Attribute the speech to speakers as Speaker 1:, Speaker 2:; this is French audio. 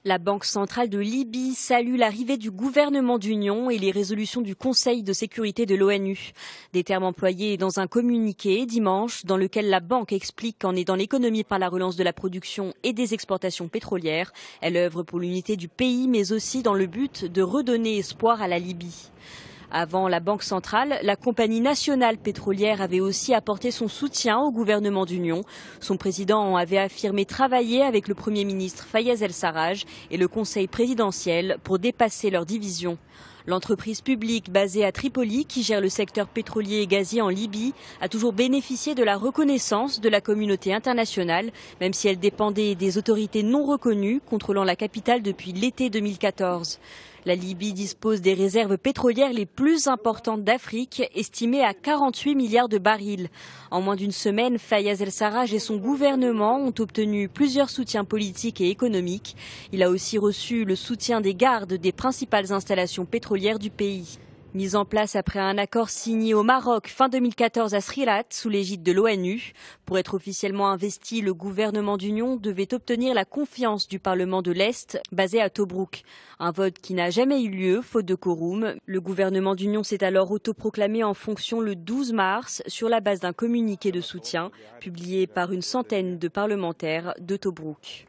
Speaker 1: La Banque centrale de Libye salue l'arrivée du gouvernement d'union et les résolutions du Conseil de sécurité de l'ONU. Des termes employés dans un communiqué dimanche dans lequel la banque explique qu'en aidant l'économie par la relance de la production et des exportations pétrolières, elle œuvre pour l'unité du pays mais aussi dans le but de redonner espoir à la Libye. Avant la Banque centrale, la compagnie nationale pétrolière avait aussi apporté son soutien au gouvernement d'union. Son président avait affirmé travailler avec le Premier ministre Fayez El-Sarraj et le Conseil présidentiel pour dépasser leurs divisions. L'entreprise publique basée à Tripoli, qui gère le secteur pétrolier et gazier en Libye, a toujours bénéficié de la reconnaissance de la communauté internationale, même si elle dépendait des autorités non reconnues contrôlant la capitale depuis l'été 2014. La Libye dispose des réserves pétrolières les plus importantes d'Afrique, estimées à 48 milliards de barils. En moins d'une semaine, Fayez El-Sarraj et son gouvernement ont obtenu plusieurs soutiens politiques et économiques. Il a aussi reçu le soutien des gardes des principales installations pétrolières du pays. Mise en place après un accord signé au Maroc fin 2014 à Srirat sous l'égide de l'ONU. Pour être officiellement investi, le gouvernement d'union devait obtenir la confiance du Parlement de l'Est, basé à Tobrouk. Un vote qui n'a jamais eu lieu, faute de quorum. Le gouvernement d'union s'est alors autoproclamé en fonction le 12 mars sur la base d'un communiqué de soutien publié par une centaine de parlementaires de Tobrouk.